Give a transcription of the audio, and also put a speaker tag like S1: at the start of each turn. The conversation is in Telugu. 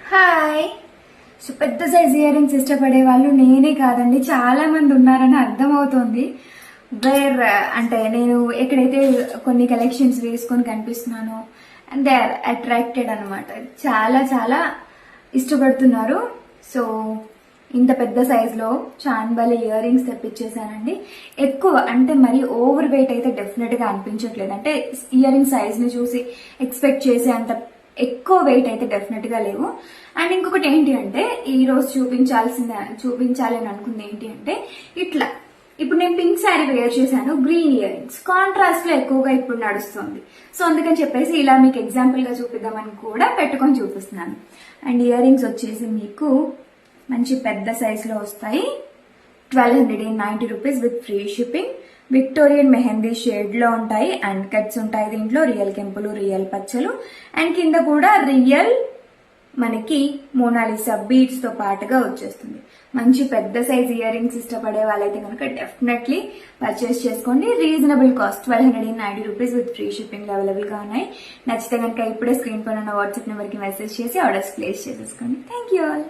S1: హాయ్. సో పెద్ద సైజ్ ఇయర్ రింగ్స్ ఇష్టపడే వాళ్ళు నేనే కాదండి, చాలా మంది ఉన్నారని అర్థమవుతోంది. అంటే నేను ఎక్కడైతే కొన్ని కలెక్షన్స్ వేసుకొని కనిపిస్తున్నానో అండ్ దే ఆర్ అట్రాక్టెడ్ అనమాట. చాలా చాలా ఇష్టపడుతున్నారు. సో ఇంత పెద్ద సైజులో చాన్బలి ఇయర్ రింగ్స్ తెప్పించేసానండి. ఎక్కువ అంటే మరి ఓవర్ వెయిట్ అయితే డెఫినెట్ గా అనిపించట్లేదు. అంటే ఇయర్ రింగ్ సైజ్ ని చూసి ఎక్స్పెక్ట్ చేసే అంత ఎక్కువ వెయిట్ అయితే డెఫినెట్ గా లేవు. అండ్ ఇంకొకటి ఏంటి అంటే ఈ రోజు చూపించాలి అని అనుకుంది ఏంటి అంటే ఇట్లా. ఇప్పుడు నేను పింక్ శారీ వేర్ చేశాను, గ్రీన్ ఇయర్ రింగ్స్ కాంట్రాస్ట్ లో ఎక్కువగా ఇప్పుడు నడుస్తుంది. సో అందుకని చెప్పేసి ఇలా మీకు ఎగ్జాంపుల్ గా చూపిద్దామని కూడా పెట్టుకొని చూపిస్తున్నాను. అండ్ ఇయర్ రింగ్స్ వచ్చేసి మీకు మంచి పెద్ద సైజ్ లో వస్తాయి. 1290 rupees with free shipping. Victorian mehndi shade లో ఉంటాయి. అండ్ కట్స్ ఉంటాయి దీంట్లో, రియల్ కెంపులు, రియల్ పచ్చలు అండ్ కింద కూడా రియల్ మనకి మోనాలిసా బీడ్స్ తో పాటుగా వచ్చేస్తుంది. మంచి పెద్ద సైజ్ ఇయర్ రింగ్స్ ఇష్టపడే వాళ్ళైతే కనుక డెఫినెట్లీ పర్చేస్ చేసుకోండి. Reasonable cost 1290 rupees with free shipping available గా ఉన్నాయి. నచ్చితే కనుక ఇప్పుడే స్క్రీన్ పైన ఉన్న వాట్సాప్ నెంబర్ కి మెసేజ్ చేసి ఆర్డర్స్ ప్లేస్ చేసేసుకోండి. Thank you all.